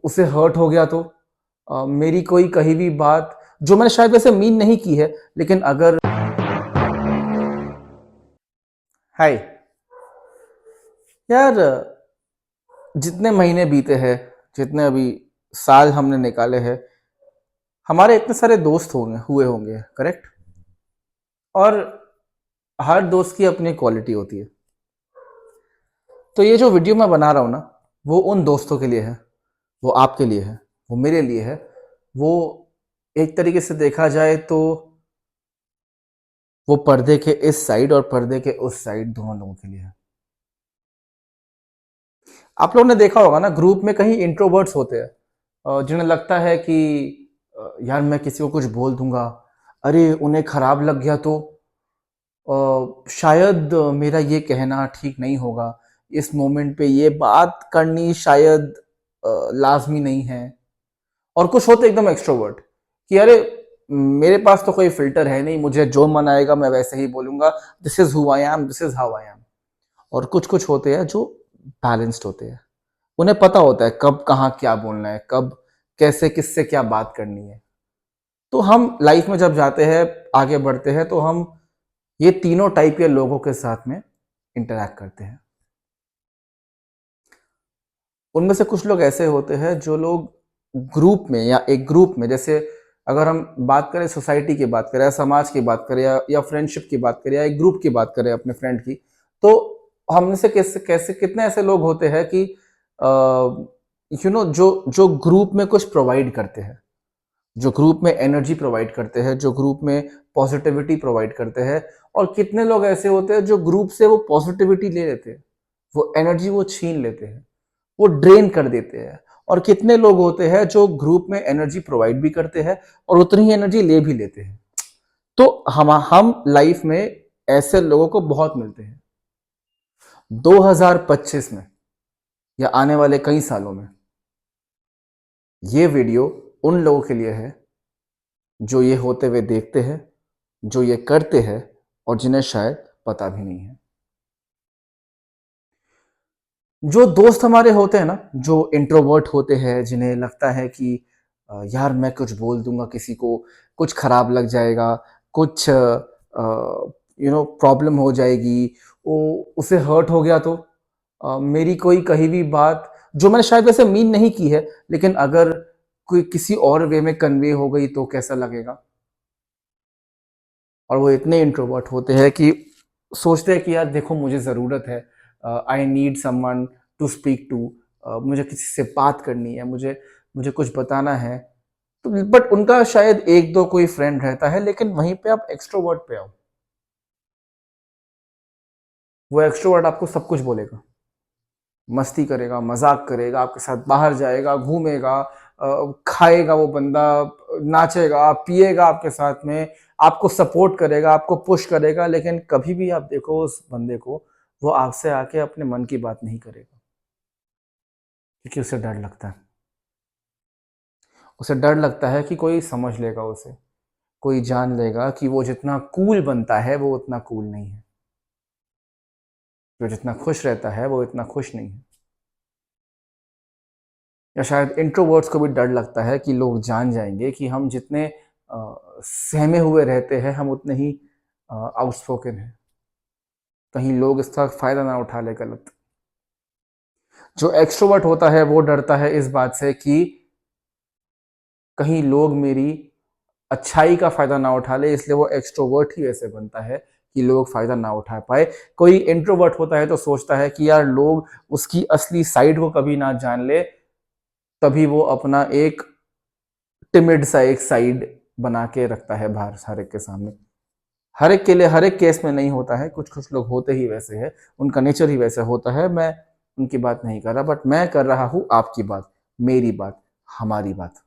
उसे हर्ट हो गया तो मेरी कोई कही हुई बात जो मैंने शायद वैसे मीन नहीं की है, लेकिन अगर हाय यार, जितने महीने बीते हैं, जितने अभी साल हमने निकाले हैं, हमारे इतने सारे दोस्त होंगे हुए होंगे, करेक्ट? और हर दोस्त की अपनी क्वालिटी होती है। तो ये जो वीडियो मैं बना रहा हूँ ना, वो उन दोस्तों के लिए है, वो आपके लिए है, वो मेरे लिए है। वो एक तरीके से देखा जाए तो वो पर्दे के इस साइड और पर्दे के उस साइड दोनों लोगों के लिए है। आप लोगों ने देखा होगा ना, ग्रुप में कहीं इंट्रोवर्ट्स होते हैं जिन्हें लगता है कि यार मैं किसी को कुछ बोल दूंगा, अरे उन्हें खराब लग गया तो शायद मेरा ये कहना ठीक नहीं होगा, इस मोमेंट पे ये बात करनी शायद लाजमी नहीं है। और कुछ होते एकदम एक्सट्रोवर्ट कि अरे मेरे पास तो कोई फिल्टर है नहीं, मुझे जो मन आएगा मैं वैसे ही बोलूंगा, this is who I am, this is how I am. और कुछ कुछ होते हैं जो बैलेंस्ड होते हैं, उन्हें पता होता है कब कहाँ क्या बोलना है, कब कैसे किससे क्या बात करनी है। तो हम लाइफ में जब जाते हैं, आगे बढ़ते हैं, तो हम ये तीनों टाइप के लोगों के साथ में इंटरैक्ट करते हैं। उनमें से कुछ लोग ऐसे होते हैं जो लोग ग्रुप में या एक ग्रुप में, जैसे अगर हम बात करें सोसाइटी की बात करें या समाज की बात करें या फ्रेंडशिप की बात करें या एक ग्रुप की बात करें अपने फ्रेंड की, तो हम में से कैसे कैसे कितने ऐसे लोग होते हैं कि जो ग्रुप में कुछ प्रोवाइड करते हैं, जो ग्रुप में एनर्जी प्रोवाइड करते हैं, जो ग्रुप में पॉजिटिविटी प्रोवाइड करते हैं। और कितने लोग ऐसे होते हैं जो ग्रुप से वो पॉजिटिविटी ले लेते हैं, वो एनर्जी वो छीन लेते हैं, वो ड्रेन कर देते हैं। और कितने लोग होते हैं जो ग्रुप में एनर्जी प्रोवाइड भी करते हैं और उतनी ही एनर्जी ले भी लेते हैं। तो हम लाइफ में ऐसे लोगों को बहुत मिलते हैं। 2025 में या आने वाले कई सालों में ये वीडियो उन लोगों के लिए है जो ये होते हुए देखते हैं, जो ये करते हैं और जिन्हें शायद पता भी नहीं है। जो दोस्त हमारे होते हैं ना, जो इंट्रोवर्ट होते हैं, जिन्हें लगता है कि यार मैं कुछ बोल दूंगा किसी को, कुछ खराब लग जाएगा, कुछ प्रॉब्लम हो जाएगी, वो उसे हर्ट हो गया तो मेरी कोई कही हुई बात जो मैंने शायद वैसे मीन नहीं की है, लेकिन अगर कोई किसी और वे में कन्वे हो गई तो कैसा लगेगा। और वो इतने इंट्रोवर्ट होते हैं कि सोचते हैं कि यार देखो मुझे ज़रूरत है, I need someone to speak to, मुझे किसी से बात करनी है, मुझे मुझे कुछ बताना है। तो बट उनका शायद एक दो कोई फ्रेंड रहता है, लेकिन वहीं पे आप एक्सट्रोवर्ट पे आओ, वो एक्सट्रोवर्ट आपको सब कुछ बोलेगा, मस्ती करेगा, मजाक करेगा, आपके साथ बाहर जाएगा, घूमेगा, खाएगा वो बंदा, नाचेगा, पिएगा आपके साथ में, आपको सपोर्ट करेगा, आपको पुश करेगा। लेकिन कभी भी आप देखो उस बंदे को, वो आपसे आके अपने मन की बात नहीं करेगा, क्योंकि उसे डर लगता है। उसे डर लगता है कि कोई समझ लेगा उसे, कोई जान लेगा कि वो जितना कूल बनता है वो उतना कूल नहीं है, जो जितना खुश रहता है वो इतना खुश नहीं है। या शायद इंट्रोवर्ट्स को भी डर लगता है कि लोग जान जाएंगे कि हम जितने सहमे हुए रहते हैं, हम उतने ही आउटस्पोकन हैं, कहीं लोग इसका फायदा ना उठा ले गलत। जो एक्सट्रोवर्ट होता है वो डरता है इस बात से कि कहीं लोग मेरी अच्छाई का फायदा ना उठा ले, इसलिए वो एक्सट्रोवर्ट ही ऐसे बनता है कि लोग फायदा ना उठा पाए। कोई इंट्रोवर्ट होता है तो सोचता है कि यार लोग उसकी असली साइड को कभी ना जान ले, तभी वो अपना एक टिमिड सा एक साइड बना के रखता है बाहर हर एक के सामने। हर एक के लिए हर एक केस में नहीं होता है, कुछ कुछ लोग होते ही वैसे हैं, उनका नेचर ही वैसे होता है। मैं उनकी बात नहीं कर रहा, बट मैं कर रहा हूं आपकी बात, मेरी बात, हमारी बात।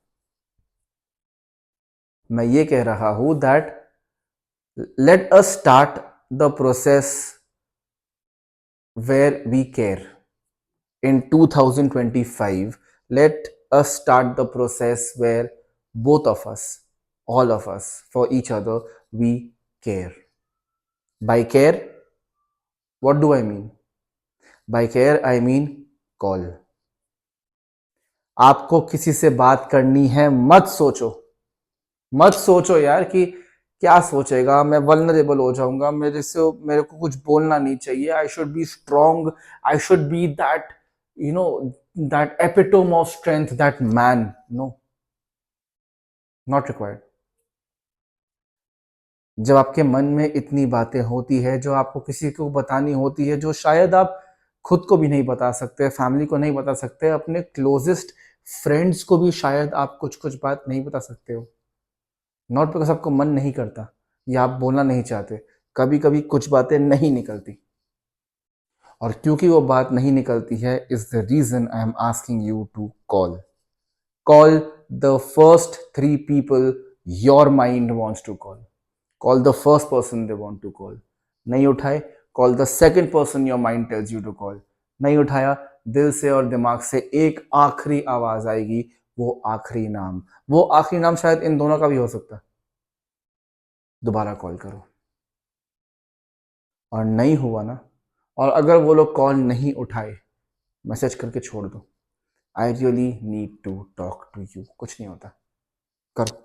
मैं ये कह रहा हूं that let us start the process where we care in 2025. Let us start the process where both of us, all of us, for each other, we care. By care, what do I mean? By care I mean call. आपको किसी से बात करनी है, मत सोचो, मत सोचो यार कि क्या सोचेगा, मैं वल्नरेबल हो जाऊंगा, मेरे को कुछ बोलना नहीं चाहिए, I should be strong, I should be that, you know, that epitome of strength, that man. No, not required. जब आपके मन में इतनी बातें होती है जो आपको किसी को बतानी होती है, जो शायद आप खुद को भी नहीं बता सकते, फैमिली को नहीं बता सकते, अपने क्लोजेस्ट फ्रेंड्स को भी शायद आप कुछ कुछ बात नहीं बता सकते हो, नॉट बिकॉज आपको मन नहीं करता या आप बोलना नहीं चाहते, कभी कभी कुछ बातें नहीं निकलती, और क्योंकि वो बात नहीं निकलती है, is the reason I am asking you to call. Call the first three people your mind wants to call. Call the first person they want to call. नहीं उठाए, call the second person your mind tells you to call. नहीं उठाया, दिल से और दिमाग से एक आखिरी आवाज आएगी, वो आखिरी नाम, वो आखिरी नाम शायद इन दोनों का भी हो सकता है। दोबारा कॉल करो। और नहीं हुआ ना, और अगर वो लोग कॉल नहीं उठाए, मैसेज करके छोड़ दो, I really need to talk to you, कुछ नहीं होता, करो,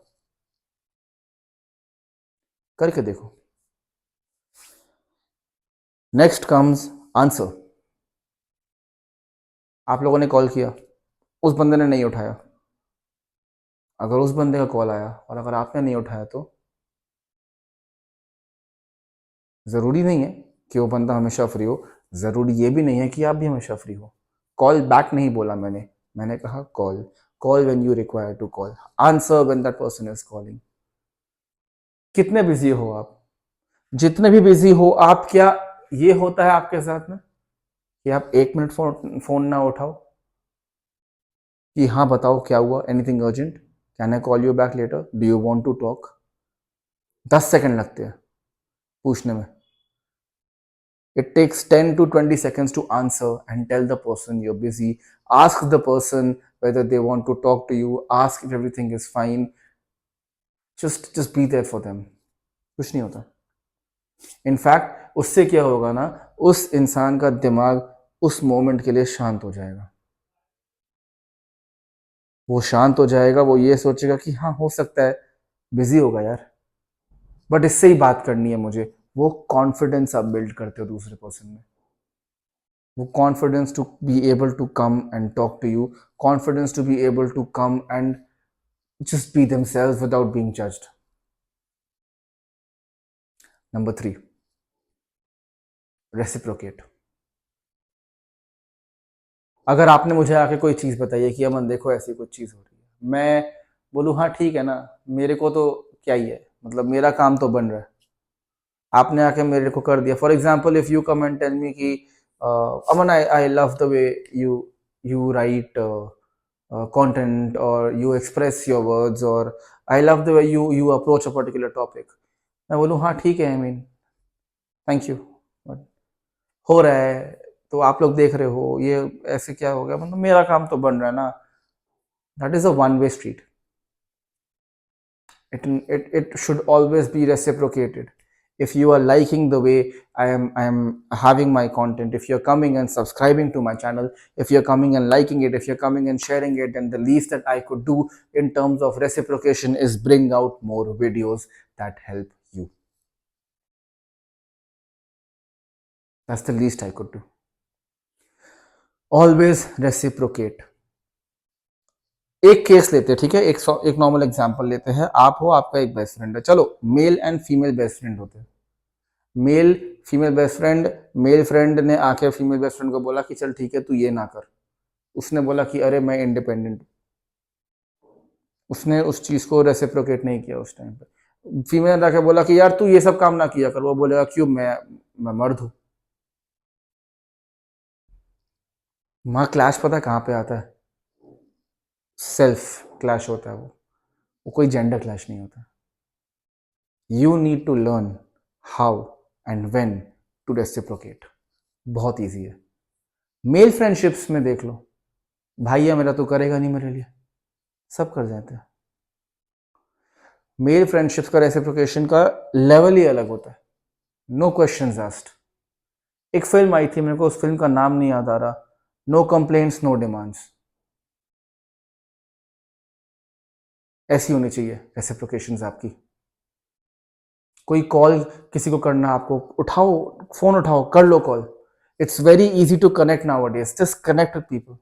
करके देखो। Next comes answer. आप लोगों ने कॉल किया, उस बंदे ने नहीं उठाया, अगर उस बंदे का कॉल आया और अगर आपने नहीं उठाया, तो ज़रूरी नहीं है कि वो बंदा हमेशा फ्री हो, ज़रूरी ये भी नहीं है कि आप भी हमेशा फ्री हो। कॉल बैक नहीं बोला मैंने कहा call. Call when you require to call, answer when that person is calling. कितने बिजी हो आप, जितने भी बिजी हो आप, क्या ये होता है आपके साथ में कि आप 1 मिनट फोन ना उठाओ कि हाँ बताओ क्या हुआ, anything urgent, can I call you back later, do you want to talk? 10 second लगते हैं पूछने में। It takes 10 to 20 seconds to answer and tell the person you're busy. Ask the person whether they want to talk to you. Ask if everything is fine. Just be there for them. कुछ नहीं होता। In fact उससे क्या होगा ना, उस इंसान का दिमाग उस मोमेंट के लिए शांत हो जाएगा। वो शांत हो जाएगा, वो ये सोचेगा कि हाँ हो सकता है बिजी होगा यार, बट इससे ही बात करनी है मुझे। वो कॉन्फिडेंस आप बिल्ड करते हो दूसरे पर्सन में, वो confidence to be able to come and talk to you, confidence to be able to come and just be themselves without being judged. Number 3, reciprocate. अगर आपने मुझे आके कोई चीज़ बताई है कि अमन देखो ऐसी कुछ चीज़ हो रही है, मैं बोलूँ हाँ ठीक है ना, मेरे को तो क्या ही है, मतलब मेरा काम तो बन रहा है, आपने आके मेरे को कर दिया। For example if you come and tell me कि Aman I love the way you write content, or you express your words, or I love the way you approach a particular topic, मैं बोलूँ हाँ ठीक है, आई मीन थैंक यू, हो रहा है तो आप लोग देख रहे हो, ये ऐसे क्या हो गया, मतलब मेरा काम तो बन रहा है ना। That is a one way street. It should always be reciprocated. If you are liking the way I am having my content, if you're coming and subscribing to my channel, if you're coming and liking it, if you're coming and sharing it, then the least that I could do in terms of reciprocation is bring out more videos that help you. That's the least I could do. Always reciprocate. एक case लेते हैं, ठीक है, एक normal example लेते हैं। आप हो, आपका एक बेस्ट फ्रेंड है, चलो male and female best friend होते हैं। Male female best friend, male friend ने आके फीमेल बेस्ट फ्रेंड को बोला कि चल ठीक है तू ये ना कर, उसने बोला कि अरे मैं इंडिपेंडेंट, उसने उस चीज को रेसिप्रोकेट नहीं किया उस टाइम पे। फीमेल ने आके बोला कि यार तू ये सब काम ना किया कर, वो बोलेगा क्यों, मैं मर्द हूं। वहां क्लैश पता कहाँ पे आता है, सेल्फ क्लैश होता है, वो कोई जेंडर क्लैश नहीं होता। You need to learn how and when to reciprocate. बहुत ईजी है। मेल फ्रेंडशिप्स में देख लो, भाई है मेरा तो करेगा नहीं मेरे लिए, सब कर जाते हैं। मेल फ्रेंडशिप्स का रेसिप्रोकेशन का लेवल ही अलग होता है, नो क्वेश्चंस आस्क्ड। एक फिल्म आई थी, मेरे को उस फिल्म का नाम नहीं याद आ रहा, नो कंप्लेंट्स नो डिमांड्स। ऐसी होनी चाहिए रेसिप्रोकेशंस आपकी। कोई कॉल किसी को करना आपको, उठाओ, फोन उठाओ, कर लो call. It's very easy to connect nowadays. Just connect with people,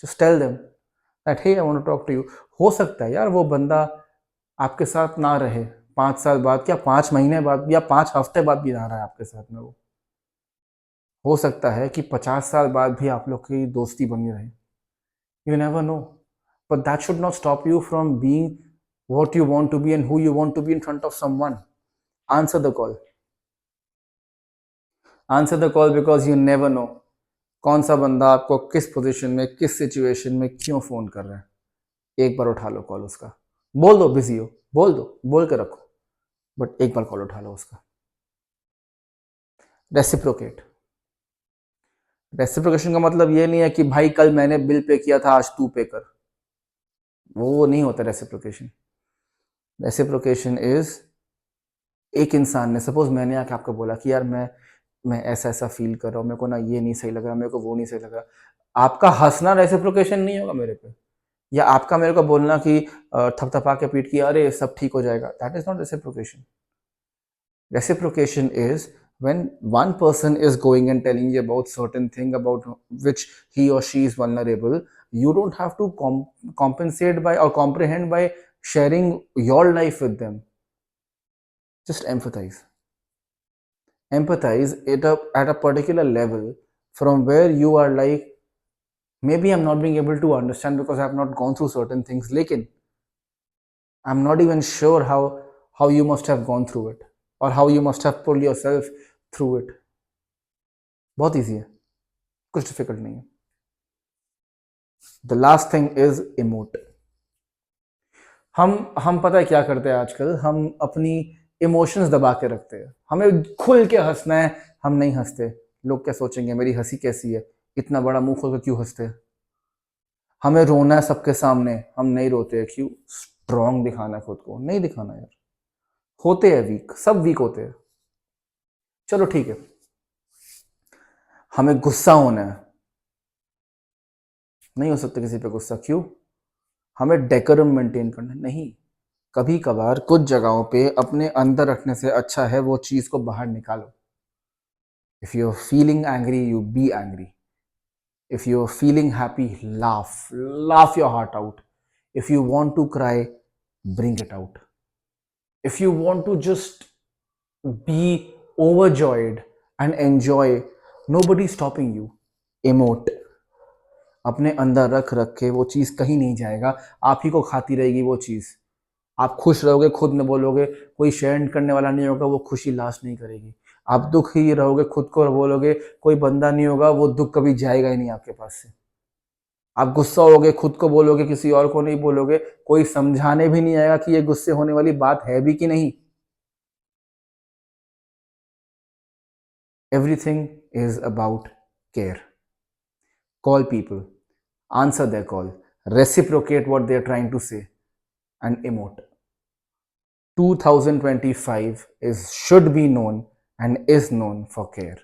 just tell them that hey I want to talk to you. हो सकता है यार वो बंदा आपके साथ ना रहे 5 साल बाद, क्या 5 महीने बाद, या 5 हफ्ते बाद भी ना रहा है आपके साथ में। वो हो सकता है कि 50 साल बाद भी आप लोग की दोस्ती बनी रहे। You never know. But that should not stop you from being what you want to be and who you want to be in front of someone. Answer the call. Answer the call because you never know कौन सा बंदा आपको किस position में, किस situation में क्यों phone कर रहा है। एक बार उठा लो कॉल उसका। बोल दो बिजी हो, बोल दो, बोल के रखो, बट एक बार कॉल उठा लो उसका। रेसिप्रोकेट। रेसिप्रोकेशन का मतलब ये नहीं है कि भाई कल मैंने बिल पे किया था, आज तू पे कर। वो नहीं होता रेसिप्रोकेशन। रेसिप्रोकेशन इज, एक इंसान ने, सपोज मैंने आके आपको बोला कि यार मैं ऐसा ऐसा फील कर रहा हूँ, मेरे को ना ये नहीं सही लग रहा, मेरे को वो नहीं सही लग रहा। आपका हंसना रेसिप्रोकेशन नहीं होगा मेरे पे, या आपका मेरे को बोलना कि थपथपा के पीठ की अरे सब ठीक हो जाएगा, that is not reciprocation. Reciprocation is when one person is going and telling you about certain thing about which he or she is vulnerable. You don't have to compensate by or comprehend by sharing your life with them. Just empathize. Empathize at a particular level from where you are like, maybe I'm not being able to understand because I have not gone through certain things. Lekin I'm not even sure how you must have gone through it or how you must have pulled yourself through it. बहुत easy है, कुछ difficult नहीं है। The last thing is emote. हम पता है क्या करते हैं आजकल, हम अपनी इमोशंस दबा के रखते हैं। हमें खुल के हंसना है, हम नहीं हंसते। लोग क्या सोचेंगे, मेरी हंसी कैसी है, इतना बड़ा मुंह खोल कर क्यों हंसते हैं। हमें रोना है सबके सामने, हम नहीं रोते। क्यों? स्ट्रॉन्ग दिखाना है खुद को, नहीं दिखाना यार। होते हैं वीक, सब वीक होते हैं। चलो ठीक है, हमें गुस्सा होना है, नहीं हो सकता किसी पे गुस्सा। क्यों? हमें डेकोरम मेंटेन करना है। नहीं, कभी कभार कुछ जगहों पे अपने अंदर रखने से अच्छा है वो चीज को बाहर निकालो। If you are feeling angry, you be angry. If you are feeling happy, laugh your heart out. If you want to cry, bring it out. If you want to just be overjoyed and enjoy, nobody stopping you. Emote। अपने अंदर रख रख के वो चीज कहीं नहीं जाएगा, आप ही को खाती रहेगी वो चीज। आप खुश रहोगे, खुद में बोलोगे, कोई शेयर करने वाला नहीं होगा, वो खुशी लास्ट नहीं करेगी। आप दुख ही रहोगे, खुद को बोलोगे, कोई बंदा नहीं होगा, वो दुख कभी जाएगा ही नहीं आपके पास से। आप गुस्सा होगे, खुद को बोलोगे, किसी और को नहीं बोलोगे, कोई समझाने भी नहीं आएगा कि ये गुस्से होने वाली बात है भी कि नहीं। Everything is about care. Call people, answer their call, reciprocate what they are trying to say, and emote. 2025 should be known and is known for care.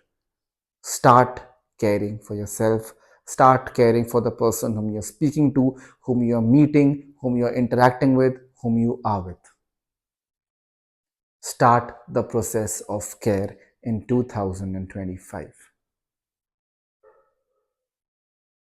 Start caring for yourself. Start caring for the person whom you're speaking to, whom you're meeting, whom you're interacting with, whom you are with. Start the process of care in 2025.